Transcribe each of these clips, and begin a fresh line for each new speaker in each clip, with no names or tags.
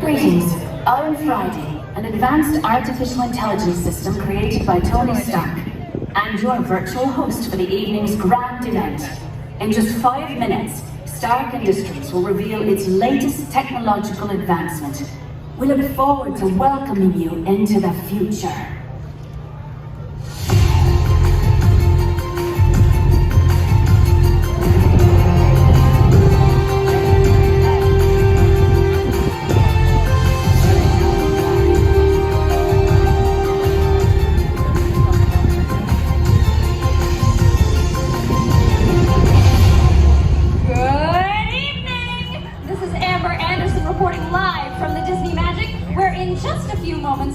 Greetings. On Friday, an advanced artificial intelligence system created by Tony Stark, and your virtual host for the evening's grand event. In just 5 minutes, Stark Industries will reveal its latest technological advancement. We look forward to welcoming you into the future.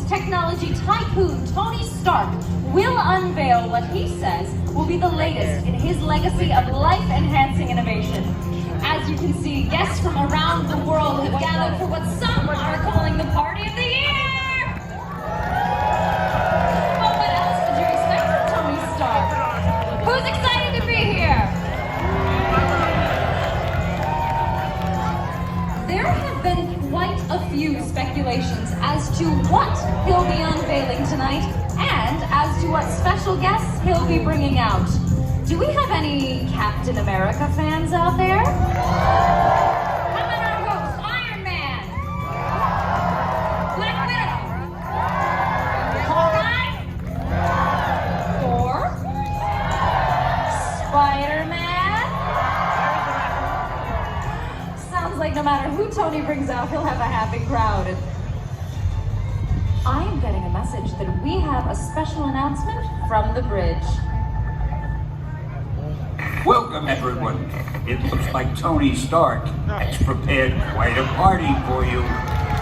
Technology tycoon Tony Stark will unveil what he says will be the latest in his legacy of life-enhancing innovation. As you can see, guests from around the world have gathered for what some are calling the party of the year! But what else did you expect from Tony Stark? Who's excited to be here? There have been quite a few speculations as to what he'll be unveiling tonight and as to what special guests he'll be bringing out. Do we have any Captain America fans out there? How about our host, Iron Man? Black Widow? Hawkeye? Thor? Spiderman? Sounds like no matter who Tony brings out, he'll have a happy crowd. I am getting a message that we have a special announcement from the bridge.
Welcome, everyone. It looks like Tony Stark has prepared quite a party for you.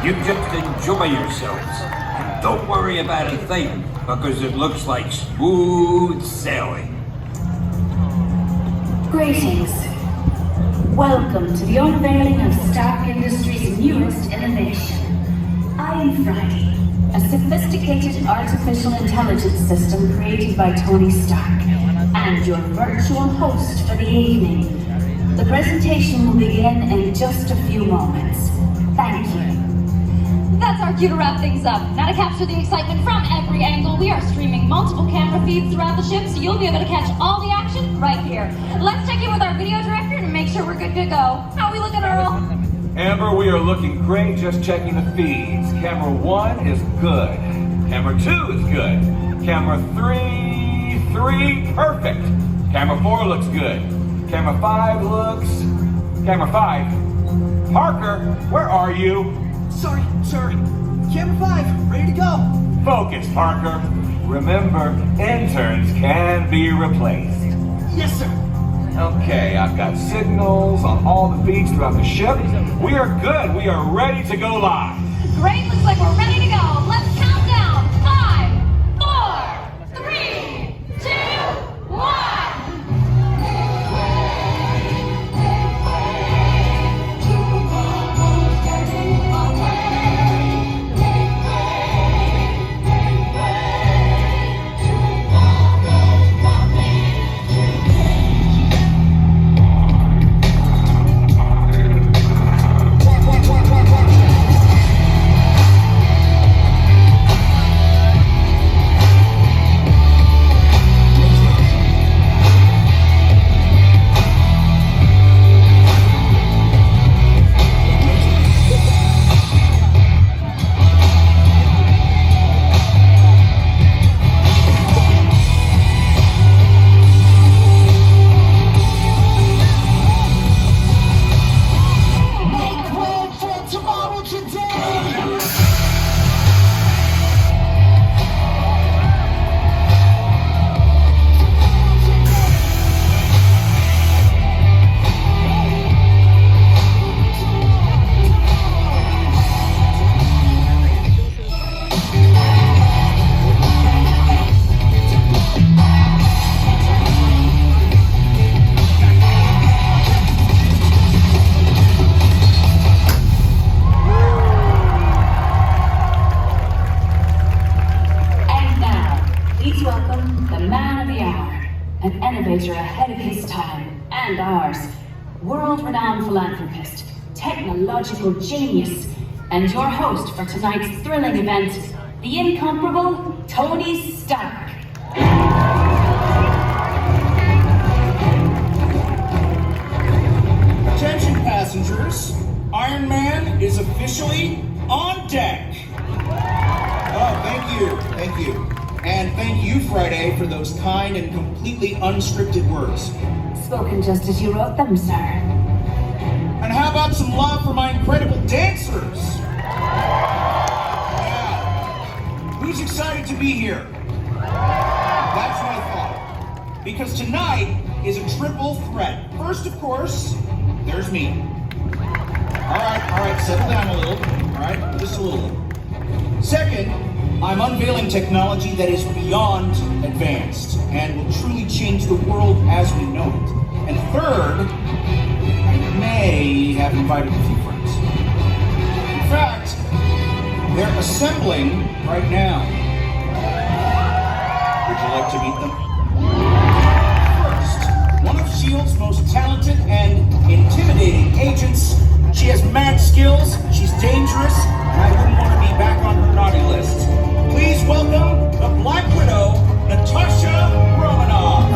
You just enjoy yourselves. And don't worry about a thing, because it looks like smooth sailing.
Greetings. Welcome to the unveiling of Stark Industries' newest innovation. I am Friday, a sophisticated artificial intelligence system created by Tony Stark, and your virtual host for the evening. The presentation will begin in just a few moments. Thank you.
That's our cue to wrap things up. Now to capture the excitement from every angle, we are streaming multiple camera feeds throughout the ship, so you'll be able to catch all the action right here. Let's check in with our video director to make sure we're good to go. How are we looking, Earl?
Amber, we are looking great, just checking the feeds. Camera 1 is good. Camera 2 is good. Camera 3, perfect. Camera 4 looks good. Camera 5 looks... Camera 5? Parker, where are you?
Sorry. Camera 5, ready to go.
Focus, Parker. Remember, interns can be replaced.
Yes, sir.
Okay, I've got signals on all the feeds throughout the ship. We are good. We are ready to go live.
Great, looks like we're ready to go. Let's count down. 5, 4, 3, 2, 1.
an innovator ahead of his time and ours, world-renowned philanthropist, technological genius, and your host for tonight's thrilling event, the incomparable Tony Stark.
Attention passengers, Iron Man is officially on deck. Oh, thank you. And thank you, Friday, for those kind and completely unscripted words.
Spoken just as you wrote them, sir.
And how about some love for my incredible dancers? Yeah. Who's excited to be here? That's what I thought. Because tonight is a triple threat. First, of course, there's me. All right, settle down a little. All right, just a little. Second, I'm unveiling technology that is beyond advanced and will truly change the world as we know it. And third, I may have invited a few friends. In fact, they're assembling right now. Would you like to meet them? First, one of S.H.I.E.L.D.'s most talented and intimidating agents. She has mad skills, she's dangerous, and I wouldn't want to be back on her naughty list. Please welcome the Black Widow, Natasha Romanoff.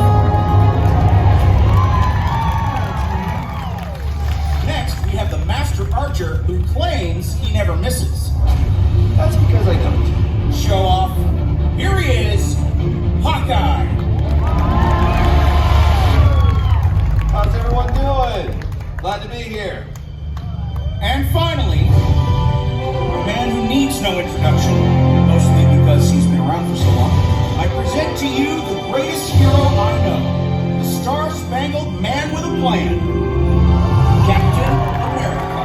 Next, we have the Master Archer who claims he never misses. That's because I don't. Show off. Here he is, Hawkeye.
How's everyone doing? Glad to be here.
And finally, a man who needs no introduction, mostly because he's been around for so long, I present to you the greatest hero I know, the star-spangled man with a plan, Captain America.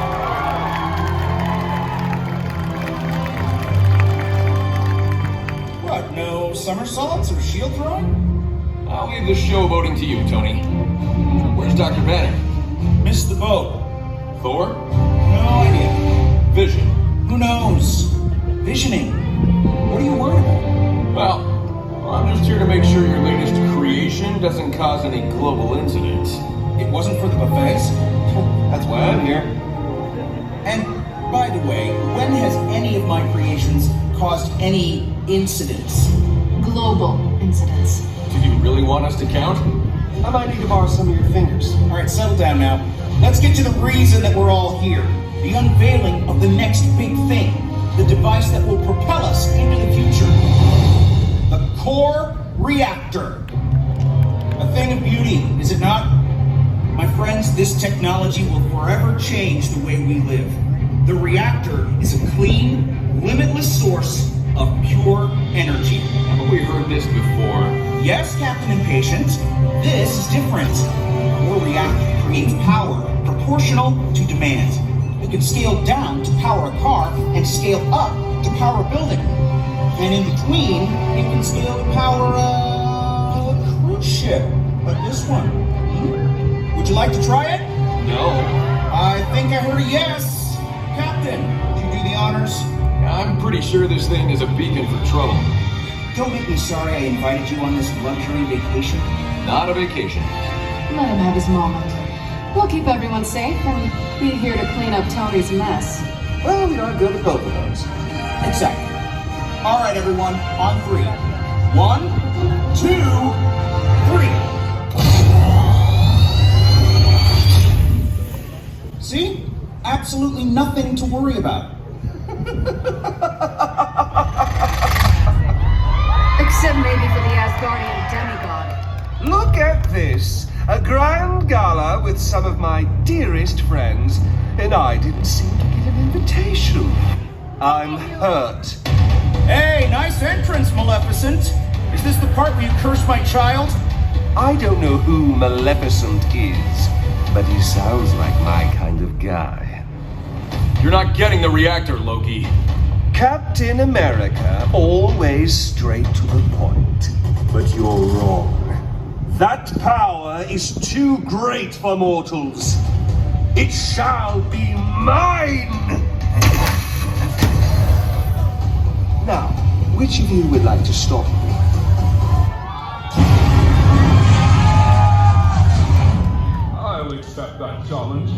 What, no somersaults or shield throwing?
I'll leave the show voting to you, Tony. Where's Dr. Banner?
Missed the boat.
Thor?
No idea.
Vision?
Who knows? Visioning. What are you worried about?
Well, I'm just here to make sure your latest creation doesn't cause any global incidents.
It wasn't for the buffets?
That's why I'm here.
And, by the way, when has any of my creations caused any incidents?
Global incidents.
Do you really want us to count?
I might need to borrow some of your fingers.
All right, settle down now. Let's get to the reason that we're all here. The unveiling of the next big thing. The device that will propel us into the future. The core reactor. A thing of beauty, is it not? My friends, this technology will forever change the way we live. The reactor is a clean, limitless source of pure energy.
Haven't we heard this before?
Yes, Captain Impatient. This is different. The core reactor creates power proportional to demand. You can scale down to power a car and scale up to power a building. And in between, you can scale to power a cruise ship, like this one. Would you like to try it?
No.
I think I heard a yes. Captain, would you do the honors?
I'm pretty sure this thing is a beacon for trouble.
Don't make me sorry I invited you on this luxury vacation.
Not a vacation.
Let him have his moment. We'll keep everyone safe and be here to clean up Tony's mess.
Well, we are good at both of those.
Exactly. All right, everyone, on 3. 1, 2, 3. See? Absolutely nothing to worry about.
Except maybe for the Asgardian demigod.
Look at this. A grand gala with some of my dearest friends, and I didn't seem to get an invitation. I'm hurt.
Hey, nice entrance, Maleficent. Is this the part where you curse my child?
I don't know who Maleficent is, but he sounds like my kind of guy.
You're not getting the reactor, Loki.
Captain America, always straight to the point. But you're wrong. That power is too great for mortals. It shall be mine! Now, which of you would like to stop me?
I'll accept that challenge.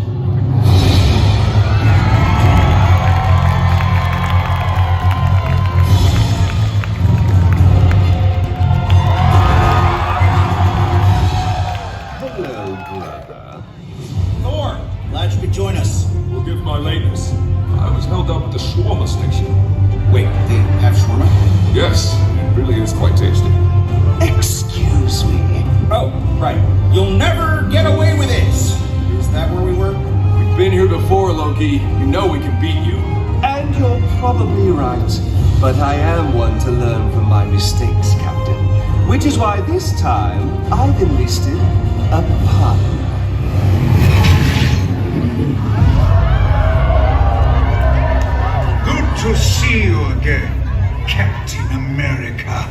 held up at the shawarma station.
Wait, they have shawarma?
Yes, it really is quite tasty.
Excuse me. Oh, right. You'll never get away with this. Is that where we were?
We've been here before, Loki. You know we can beat you.
And you're probably right. But I am one to learn from my mistakes, Captain. Which is why this time I've enlisted a partner.
Good to see you again, Captain America.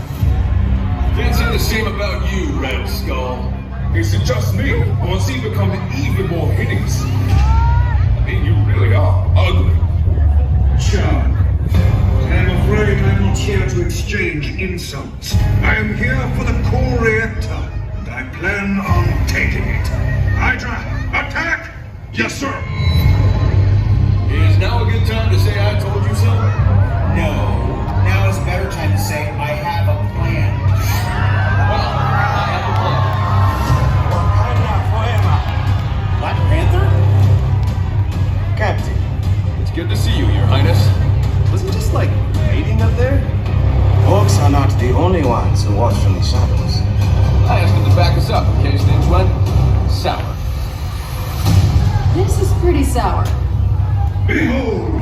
Can't say the same about you, Red Skull. Is it just me, or has he become even more hideous? I mean, you really are ugly.
John, I'm afraid I'm not here to exchange insults. I am here for the core reactor, and I plan on taking it. Hydra, attack!
Yes, sir.
Is now a good time to say I told you so?
No. Now is a better time to say I have a plan.
Well, I have a plan.
Black Panther?
Captain,
It's good to see you, Your Highness.
was he just like waiting up there?
Orcs are not the only ones who watch from the shadows.
I asked him to back us up in case things went sour.
This is pretty sour.
Behold!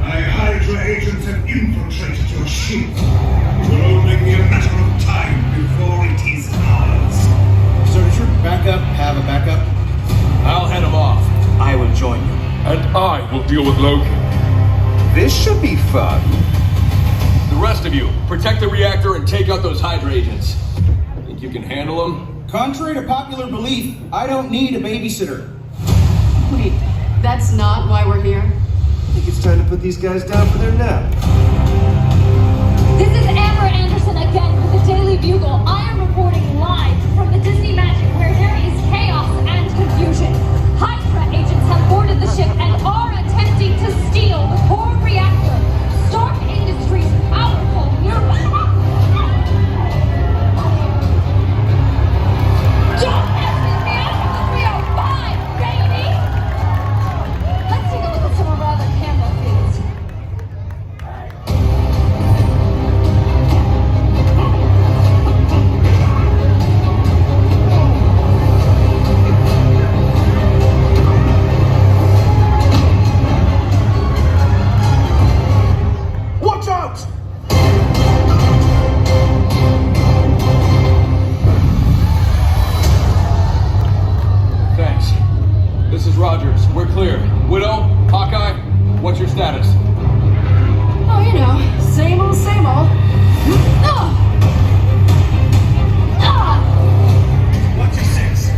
My Hydra agents have infiltrated your ship. It will only be a matter of time before it is ours.
So does your backup have a backup?
I'll head him off.
I will join you.
And I will deal with Loki.
This should be fun.
The rest of you, protect the reactor and take out those Hydra agents. Think you can handle them?
Contrary to popular belief, I don't need a babysitter.
Wait, that's not why we're here?
I think it's time to put these guys down for their nap.
This is Amber Anderson again with the Daily Bugle. I am reporting live from the Disney Magic where there is chaos and confusion. Hydra agents have boarded the ship and are attempting to steal the core reactor. Stark Industries' powerful Don't mess with me! I thought we are fine, baby! Let's take a look at some of our other camera feeds.
Watch out!
Thanks. This is Rogers. We're clear. Widow, Hawkeye, what's your status?
Oh, you know, same old, same old. Ah! Ah!
What's your sense?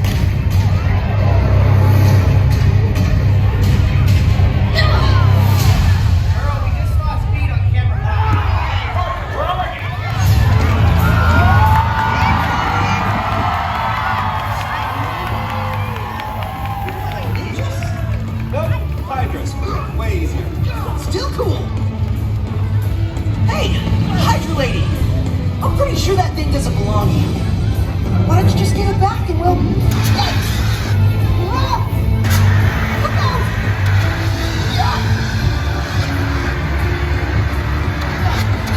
Earl, we just lost speed on camera.
Nope, Hydras. Way easier.
Still cool. Hey, Hydra Lady. I'm pretty sure that thing doesn't belong here. Why don't you just give it back and we'll...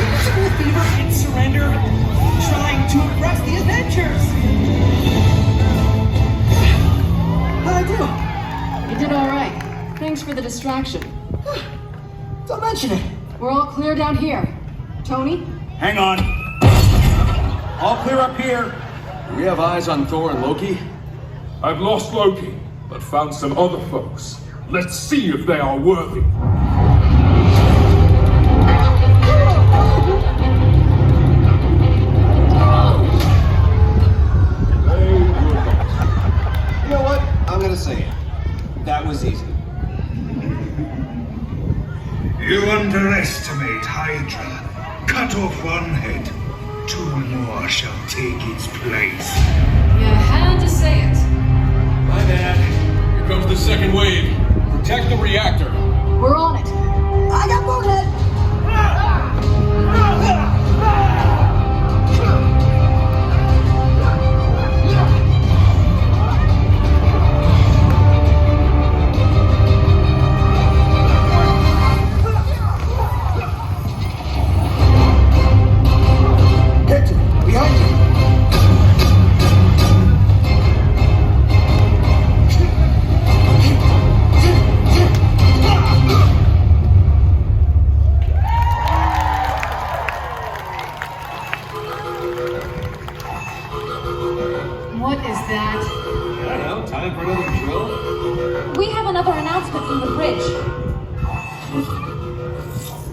Invisible Fever and Surrender trying to impress the Avengers. How'd I do?
You did all right. Thanks for the distraction.
Don't mention it.
We're all clear down here. Tony?
Hang on. All clear up here.
Do we have eyes on Thor and Loki?
I've lost Loki, but found some other folks. Let's see if they are worthy.
You know what? I'm gonna say it. That was easy.
You underestimate Hydra. Cut off one head. Two more shall take its place.
You had to say it.
My bad. Here comes the second wave. Protect the reactor.
We're on it.
I got Bonehead.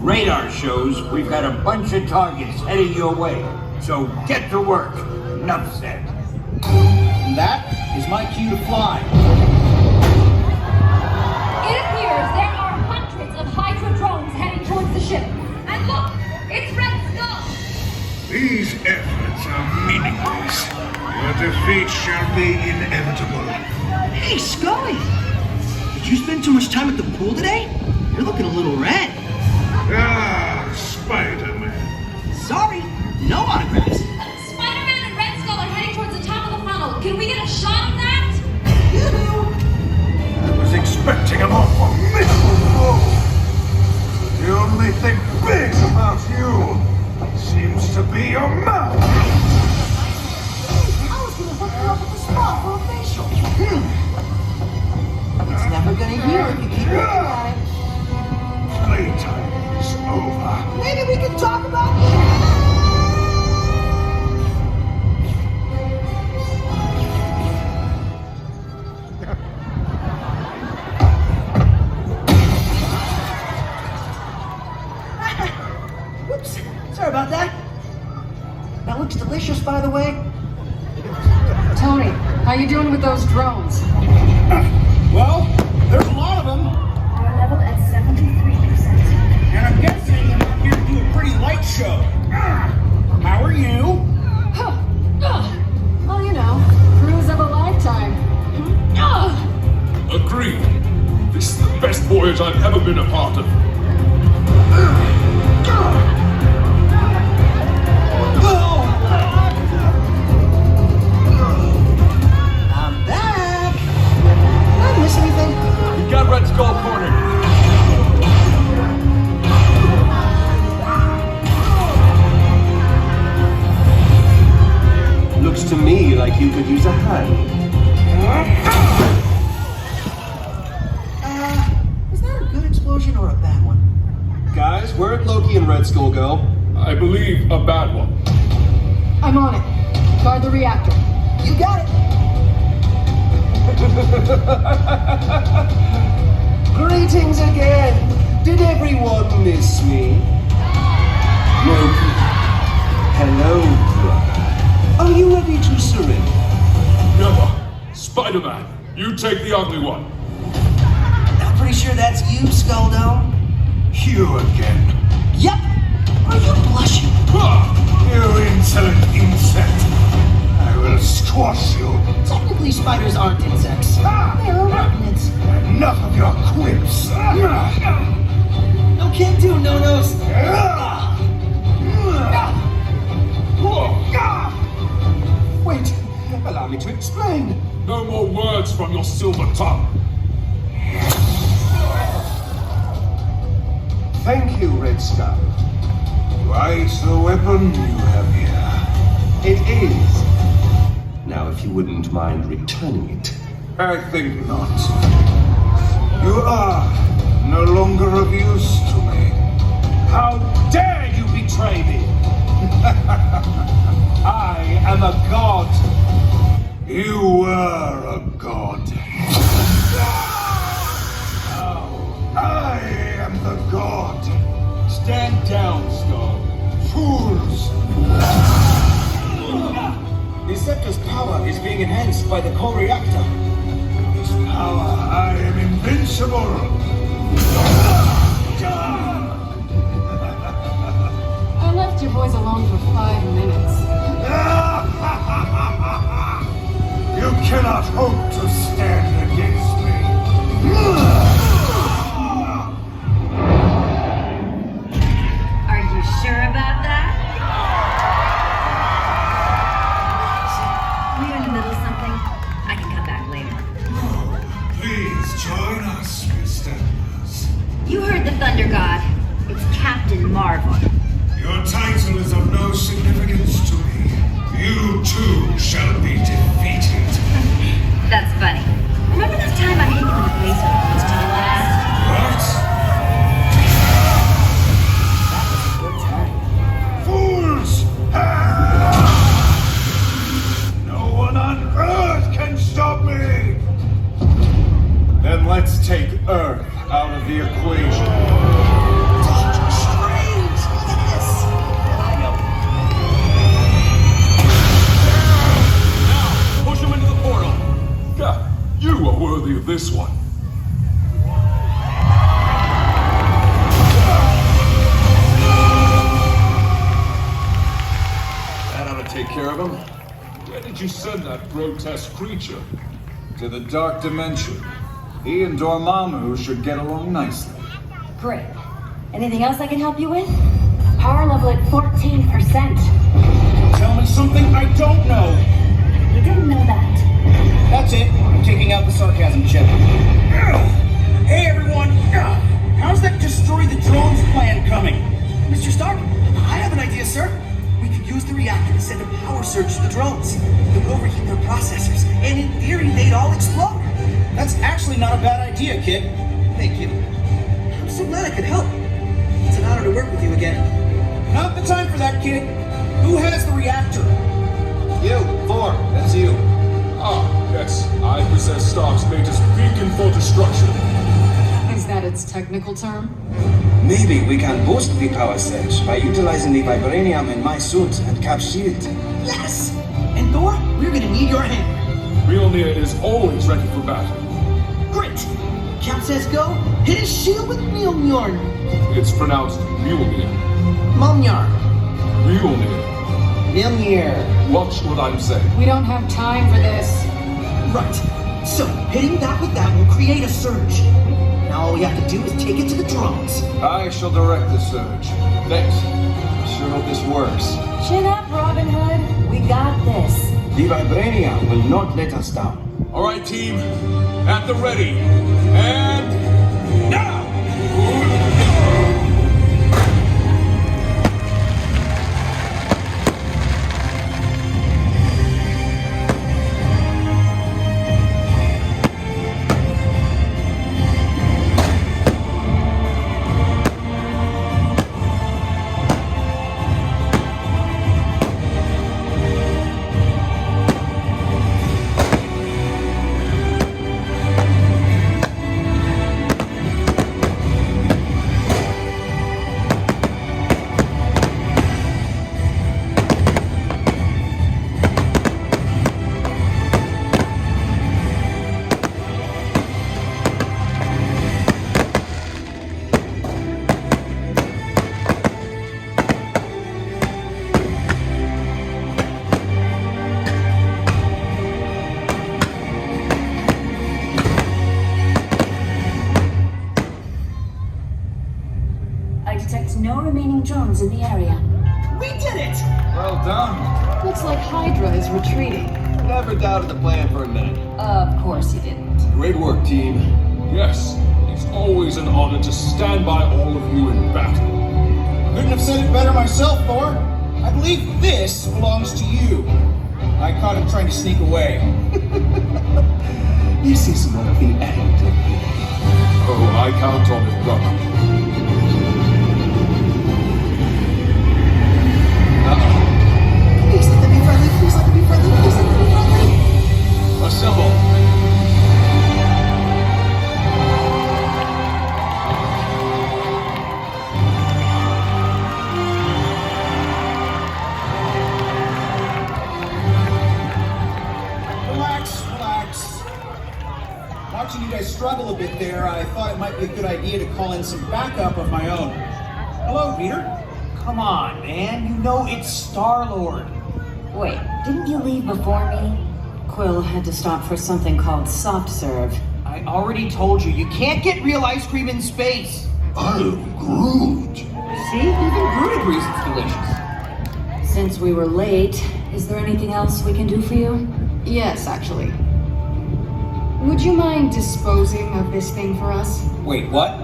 Radar shows we've got a bunch of targets heading your way. So get to work. Enough said.
And that is my cue to fly.
It appears there are hundreds of Hydra drones heading towards the ship. And look, it's Red Skull!
These efforts are meaningless. Your defeat shall be inevitable.
Hey, Scully! Did you spend too much time at the pool today? You're looking a little red.
Ah, Spiderman.
Sorry, no autographs.
Spiderman and Red Skull are heading towards the top of the funnel. Can we get a shot of that?
I was expecting a more formidable foe. The only thing big about you seems to be your mouth.
I was gonna hook you up at the spa for a facial. It's never gonna heal if you keep looking at it.
Playtime is over.
Maybe we can talk about Whoops. Sorry about that. That looks delicious, by the way.
Tony, how you doing with those drones?
Well, there's a lot of them.
Power level at 73%.
And I'm guessing I'm here to do a pretty light show. How are you?
Well, you know, cruise of a lifetime.
Agreed. This is the best voyage I've ever been a part of.
I'm back. Did I miss anything?
You got Red Skull cornered.
Looks to me like you could use a hand.
Was that a good explosion or a bad one?
Guys, where'd Loki and Red Skull go?
I believe a bad one.
I'm on it. Guard the reactor.
You got it.
Greetings again. Did everyone miss me? Loki. Hello, brother. Are you ready to surrender?
Never. Spider-Man, you take the ugly one.
I'm pretty sure that's you, Skull Dome.
You again.
Yep. Are you blushing?
You insolent insect. I will squash you.
Technically, spiders aren't insects. They're arachnids.
Enough of your quips.
No can do, no-nos.
Wait, allow me to explain.
No more words from your silver tongue.
Thank you, Red Skull.
Quite the weapon you have here.
It is. Now, if you wouldn't mind returning it.
I think not. You are no longer of use to me.
How dare you betray me? I am a god.
You were a god. Now, I am the god.
Stand down, Skull.
Fools!
The Scepter's power is being enhanced by the core reactor.
This power, I am invincible.
I left your boys alone for 5 minutes.
You cannot hope to stand against me.
Are you sure about that? We're in the middle of something. I can come back later.
Please join us, Mr.
You heard the Thunder God. It's Captain Marvel.
Your title is of no significance to me. You too shall be defeated.
That's funny. Remember that time I hit you in the face with a pistol blast?
What? Fools! No one on Earth can stop me!
Then let's take Earth out of the equation.
did you send that grotesque creature?
To the Dark Dimension. He and Dormammu should get along nicely.
Great. Anything else I can help you with? Power level at 14%.
Tell me something I don't know.
You didn't know that.
That's it. I'm taking out the sarcasm chip. Hey, everyone. How's that destroy the drones plan coming?
Mr. Stark, I have an idea, sir. We could use the reactor to send a power surge to the drones. It would overheat their processors, and in theory, they'd all explode.
That's actually not a bad idea, kid.
Thank you. I'm so glad I could help. It's an honor to work with you again.
Not the time for that, kid. Who has the reactor?
You, Thor, that's you.
Ah, yes. I possess Stark's latest beacon for destruction.
Is that its technical term?
Maybe we can boost the power surge by utilizing the vibranium in my suit and Cap's shield.
Yes! And Thor, we're gonna need your hand.
Mjolnir is always ready for battle.
Great! Cap says go, hit his shield with Mjolnir.
It's pronounced Mjolnir.
Mjolnir.
Mjolnir.
Mjolnir.
Watch what I'm saying.
We don't have time for this.
Right. So, hitting that with that will create a surge. Now all we have to do is take it to the drones.
I shall direct the surge.
Thanks.
I sure hope this works.
Chin up, Robin Hood. We got this.
The vibranium will not let us down.
All right, team. At the ready. And now!
No remaining drones in the area.
We did it!
Well done.
Looks like Hydra is retreating.
Never doubted the plan for a minute.
Of course you didn't.
Great work, team.
Yes, it's always an honor to stand by all of you in battle.
Couldn't have said it better myself, Thor. I believe this belongs to you. I caught him trying to sneak away.
This is not the end.
Oh, I count on it, brother.
Please let them be friendly, please let them be friendly, please let them be friendly.
Assemble.
Relax. Watching you guys struggle a bit there, I thought it might be a good idea to call in some backup of my own. Hello, Peter.
Come on, man. You know it's Star-Lord.
Wait, didn't you leave before me? Quill had to stop for something called soft serve.
I already told you, you can't get real ice cream in space.
I'm Groot.
See? Even Groot agrees it's delicious.
Since we were late, is there anything else we can do for you?
Yes, actually. Would you mind disposing of this thing for us?
Wait, what?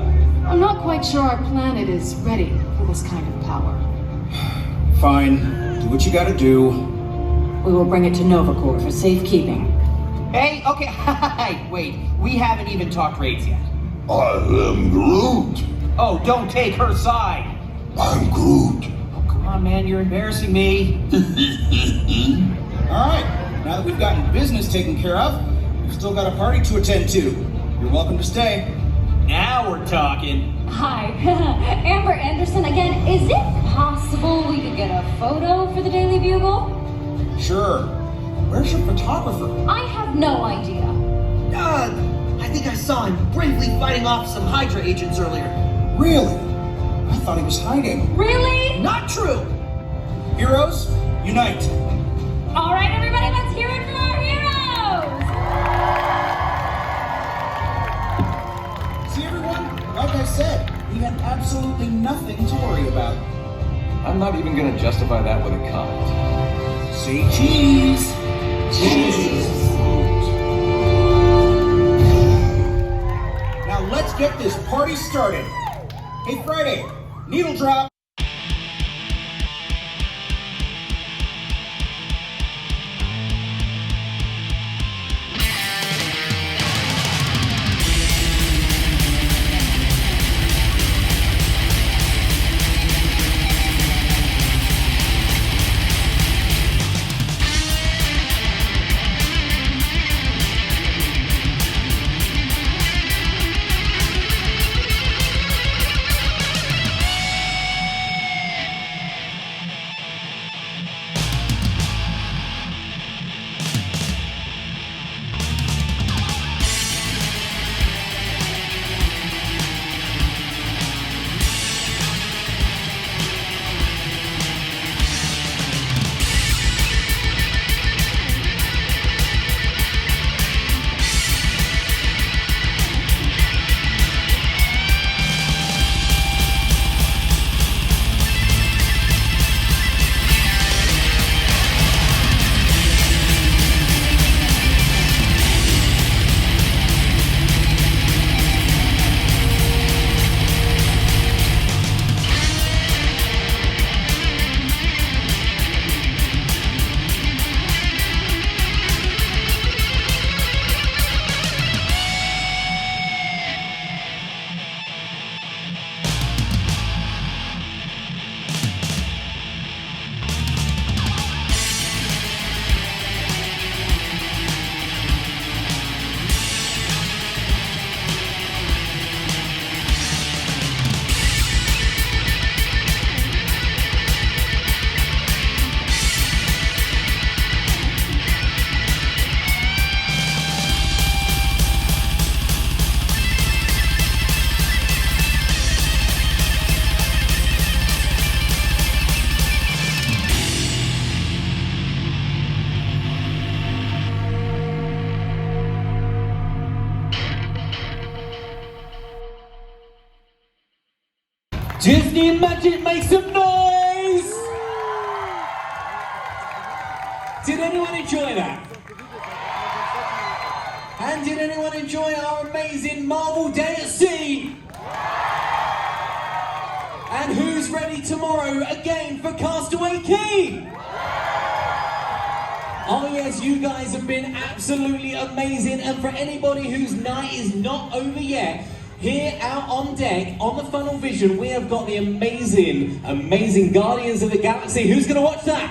I'm not quite sure our planet is ready for this kind of power.
Fine. Do what you gotta do.
We will bring it to Novacore for safekeeping.
Hey, okay, wait. We haven't even talked rates yet.
I am Groot.
Oh, don't take her side.
I'm Groot.
Oh, come on, man, you're embarrassing me.
All right. Now that we've gotten business taken care of, we've still got a party to attend to. You're welcome to stay.
Now we're talking.
Hi, Amber Anderson again. Is it possible we could get a photo for the Daily Bugle?
Sure. Where's your photographer?
I have no idea.
I think I saw him bravely fighting off some Hydra agents earlier.
Really? I thought he was hiding.
Really?
Not true.
Heroes, unite.
All right, everybody, let's hear it
said. He had absolutely nothing to worry about.
I'm not even gonna justify that with a comment.
Say cheese! Cheese! Now let's get this party started. Hey Friday, needle drop!
Disney and Magic, make some noise! Did anyone enjoy that? And did anyone enjoy our amazing Marvel Day at Sea? And who's ready tomorrow again for Castaway Cay? Oh yes, you guys have been absolutely amazing, and for anybody whose night is not over yet, here out on deck, on the Funnel Vision, we have got the amazing Guardians of the Galaxy. Who's going to watch that?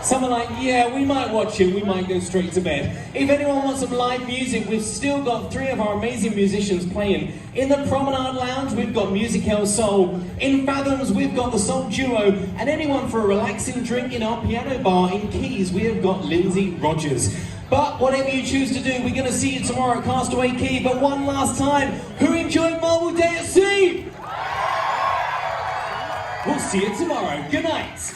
Someone like, yeah, we might watch it, we might go straight to bed. If anyone wants some live music, we've still got 3 of our amazing musicians playing. In the Promenade Lounge, we've got Music El Sol. In Fathoms, we've got the Soul Duo. And anyone for a relaxing drink in our piano bar in Keys, we have got Lindsay Rogers. But whatever you choose to do, we're going to see you tomorrow at Castaway Cay. But one last time, who enjoyed Marvel Day at Sea? We'll see you tomorrow. Good night.